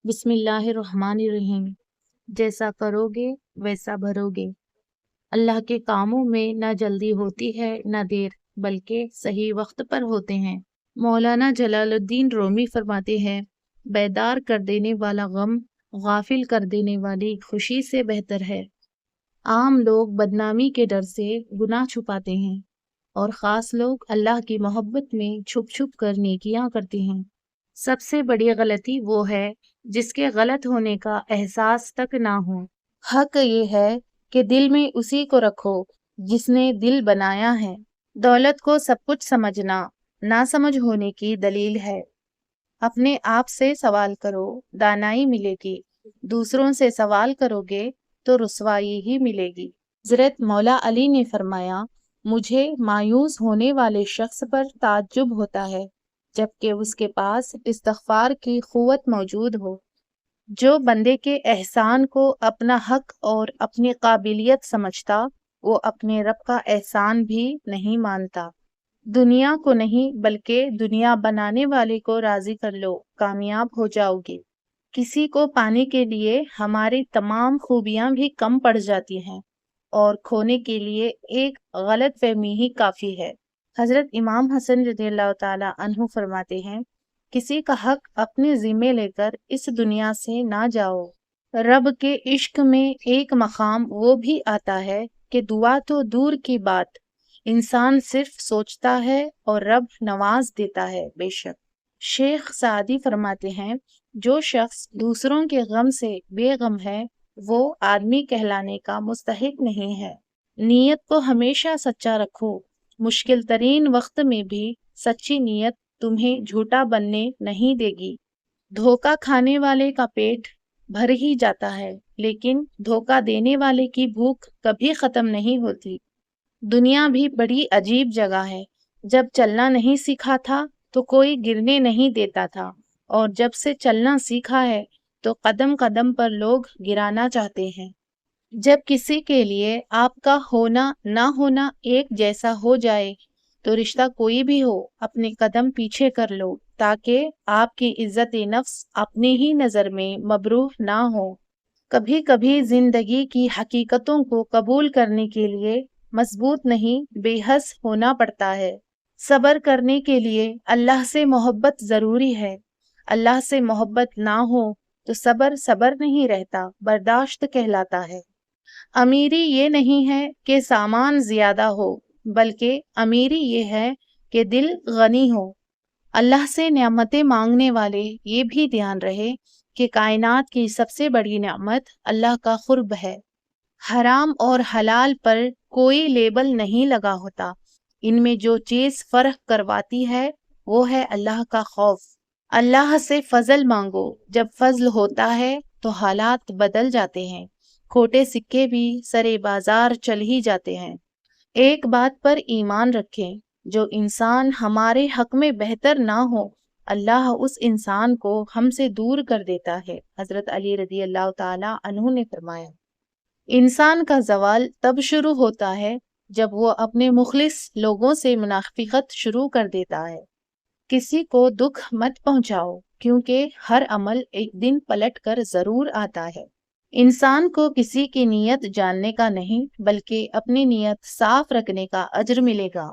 بسم اللہ الرحمن الرحیم۔ جیسا کرو گے ویسا بھرو گے۔ اللہ کے کاموں میں نہ جلدی ہوتی ہے نہ دیر، بلکہ صحیح وقت پر ہوتے ہیں۔ مولانا جلال الدین رومی فرماتے ہیں، بیدار کر دینے والا غم غافل کر دینے والی خوشی سے بہتر ہے۔ عام لوگ بدنامی کے ڈر سے گناہ چھپاتے ہیں اور خاص لوگ اللہ کی محبت میں چھپ چھپ کر نیکیاں کرتے ہیں۔ سب سے بڑی غلطی وہ ہے جس کے غلط ہونے کا احساس تک نہ ہو۔ حق یہ ہے کہ دل میں اسی کو رکھو جس نے دل بنایا ہے۔ دولت کو سب کچھ سمجھنا نہ سمجھ ہونے کی دلیل ہے۔ اپنے آپ سے سوال کرو، دانائی ملے گی۔ دوسروں سے سوال کرو گے تو رسوائی ہی ملے گی۔ حضرت مولا علی نے فرمایا، مجھے مایوس ہونے والے شخص پر تعجب ہوتا ہے جبکہ اس کے پاس استغفار کی قوت موجود ہو۔ جو بندے کے احسان کو اپنا حق اور اپنی قابلیت سمجھتا، وہ اپنے رب کا احسان بھی نہیں مانتا۔ دنیا کو نہیں بلکہ دنیا بنانے والے کو راضی کر لو، کامیاب ہو جاؤ گے۔ کسی کو پانے کے لیے ہماری تمام خوبیاں بھی کم پڑ جاتی ہیں اور کھونے کے لیے ایک غلط فہمی ہی کافی ہے۔ حضرت امام حسن رضی اللہ تعالی عنہ فرماتے ہیں، کسی کا حق اپنے ذمے لے کر اس دنیا سے نہ جاؤ۔ رب کے عشق میں ایک مقام وہ بھی آتا ہے کہ دعا تو دور کی بات، انسان صرف سوچتا ہے اور رب نواز دیتا ہے۔ بے شک شیخ سعدی فرماتے ہیں، جو شخص دوسروں کے غم سے بے غم ہے وہ آدمی کہلانے کا مستحق نہیں ہے۔ نیت کو ہمیشہ سچا رکھو، مشکل ترین وقت میں بھی سچی نیت تمہیں جھوٹا بننے نہیں دے گی۔ دھوکہ کھانے والے کا پیٹ بھر ہی جاتا ہے لیکن دھوکہ دینے والے کی بھوک کبھی ختم نہیں ہوتی۔ دنیا بھی بڑی عجیب جگہ ہے۔ جب چلنا نہیں سیکھا تھا تو کوئی گرنے نہیں دیتا تھا، اور جب سے چلنا سیکھا ہے تو قدم قدم پر لوگ گرانا چاہتے ہیں۔ جب کسی کے لیے آپ کا ہونا نہ ہونا ایک جیسا ہو جائے تو رشتہ کوئی بھی ہو اپنے قدم پیچھے کر لو تاکہ آپ کی عزت نفس اپنی ہی نظر میں مبروح نہ ہو۔ کبھی کبھی زندگی کی حقیقتوں کو قبول کرنے کے لیے مضبوط نہیں بے حس ہونا پڑتا ہے۔ صبر کرنے کے لیے اللہ سے محبت ضروری ہے۔ اللہ سے محبت نہ ہو تو صبر صبر نہیں رہتا، برداشت کہلاتا ہے۔ امیری یہ نہیں ہے کہ سامان زیادہ ہو، بلکہ امیری یہ ہے کہ دل غنی ہو۔ اللہ سے نعمتیں مانگنے والے یہ بھی دھیان رہے کہ کائنات کی سب سے بڑی نعمت اللہ کا قرب ہے۔ حرام اور حلال پر کوئی لیبل نہیں لگا ہوتا، ان میں جو چیز فرق کرواتی ہے وہ ہے اللہ کا خوف۔ اللہ سے فضل مانگو، جب فضل ہوتا ہے تو حالات بدل جاتے ہیں، کھوٹے سکے بھی سرے بازار چل ہی جاتے ہیں۔ ایک بات پر ایمان رکھیں، جو انسان ہمارے حق میں بہتر نہ ہو اللہ اس انسان کو ہم سے دور کر دیتا ہے۔ حضرت علی رضی اللہ تعالی عنہ نے فرمایا، انسان کا زوال تب شروع ہوتا ہے جب وہ اپنے مخلص لوگوں سے منافقت شروع کر دیتا ہے۔ کسی کو دکھ مت پہنچاؤ کیونکہ ہر عمل ایک دن پلٹ کر ضرور آتا ہے۔ انسان کو کسی کی نیت جاننے کا نہیں بلکہ اپنی نیت صاف رکھنے کا اجر ملے گا۔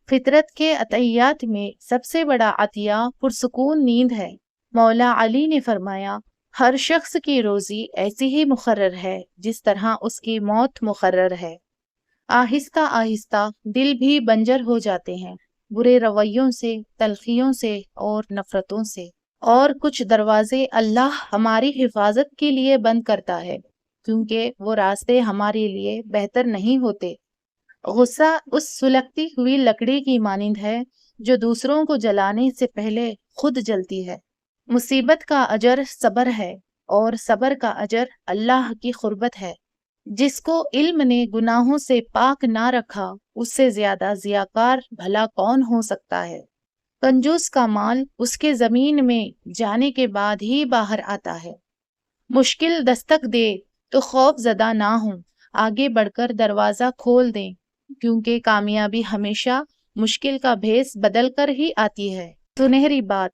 فطرت کے عطیات میں سب سے بڑا عطیہ پرسکون نیند ہے۔ مولا علی نے فرمایا، ہر شخص کی روزی ایسی ہی مقرر ہے جس طرح اس کی موت مقرر ہے۔ آہستہ آہستہ دل بھی بنجر ہو جاتے ہیں، برے رویوں سے، تلخیوں سے اور نفرتوں سے، اور کچھ دروازے اللہ ہماری حفاظت کے لیے بند کرتا ہے کیونکہ وہ راستے ہمارے لیے بہتر نہیں ہوتے۔ غصہ اس سلگتی ہوئی لکڑی کی مانند ہے جو دوسروں کو جلانے سے پہلے خود جلتی ہے۔ مصیبت کا اجر صبر ہے اور صبر کا اجر اللہ کی قربت ہے۔ جس کو علم نے گناہوں سے پاک نہ رکھا اس سے زیادہ ضیاءکار بھلا کون ہو سکتا ہے۔ کنجوس کا مال اس کے زمین میں جانے کے بعد ہی باہر آتا ہے۔ مشکل دستک دے تو خوف زدہ نہ ہوں، آگے بڑھ کر دروازہ کھول دیں کیونکہ کامیابی ہمیشہ مشکل کا بھیس بدل کر ہی آتی ہے۔ سنہری بات،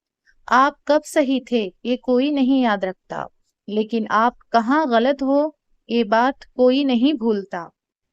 آپ کب صحیح تھے یہ کوئی نہیں یاد رکھتا، لیکن آپ کہاں غلط ہو یہ بات کوئی نہیں بھولتا۔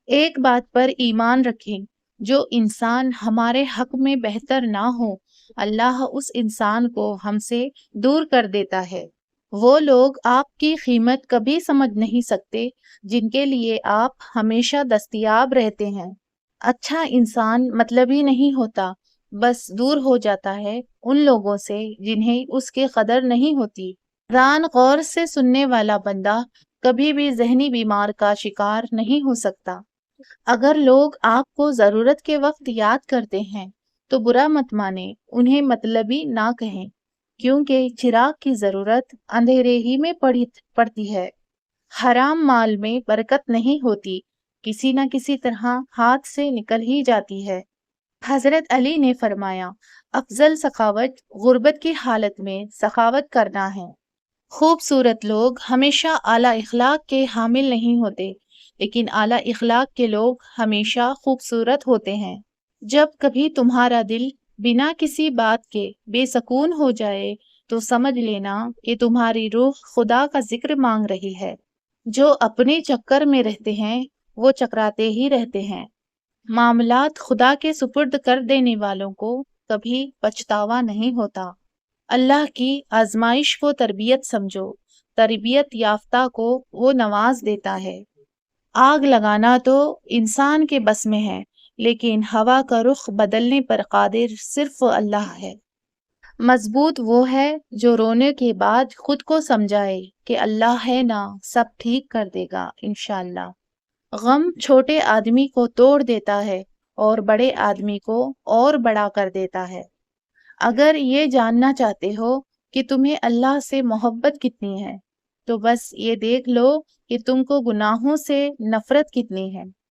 ایک بات پر ایمان رکھیں، جو انسان ہمارے حق میں بہتر نہ ہو، اللہ اس انسان کو ہم سے دور کر دیتا ہے۔ وہ لوگ آپ کی قیمت کبھی سمجھ نہیں سکتے جن کے لیے آپ ہمیشہ دستیاب رہتے ہیں۔ اچھا انسان مطلبی نہیں ہوتا، بس دور ہو جاتا ہے ان لوگوں سے جنہیں اس کی قدر نہیں ہوتی۔ قرآن غور سے سننے والا بندہ کبھی بھی ذہنی بیمار کا شکار نہیں ہو سکتا۔ اگر لوگ آپ کو ضرورت کے وقت یاد کرتے ہیں تو برا مت مانیں، انہیں مطلبی نہ کہیں، کیونکہ چراغ کی ضرورت اندھیرے ہی میں پڑتی ہے۔ حرام مال میں برکت نہیں ہوتی، کسی نہ کسی طرح ہاتھ سے نکل ہی جاتی ہے۔ حضرت علی نے فرمایا، افضل سخاوت غربت کی حالت میں سخاوت کرنا ہے۔ خوبصورت لوگ ہمیشہ اعلیٰ اخلاق کے حامل نہیں ہوتے، لیکن اعلیٰ اخلاق کے لوگ ہمیشہ خوبصورت ہوتے ہیں۔ جب کبھی تمہارا دل بنا کسی بات کے بے سکون ہو جائے تو سمجھ لینا کہ تمہاری روح خدا کا ذکر مانگ رہی ہے۔ جو اپنے چکر میں رہتے ہیں وہ چکراتے ہی رہتے ہیں۔ معاملات خدا کے سپرد کر دینے والوں کو کبھی پچھتاوا نہیں ہوتا۔ اللہ کی آزمائش کو تربیت سمجھو، تربیت یافتہ کو وہ نواز دیتا ہے۔ آگ لگانا تو انسان کے بس میں ہے، لیکن ہوا کا رخ بدلنے پر قادر صرف اللہ ہے۔ مضبوط وہ ہے جو رونے کے بعد خود کو سمجھائے کہ اللہ ہے نا، سب ٹھیک کر دے گا انشاءاللہ۔ غم چھوٹے آدمی کو توڑ دیتا ہے اور بڑے آدمی کو اور بڑا کر دیتا ہے۔ اگر یہ جاننا چاہتے ہو کہ تمہیں اللہ سے محبت کتنی ہے تو بس یہ دیکھ لو کہ تم کو گناہوں سے نفرت کتنی ہے۔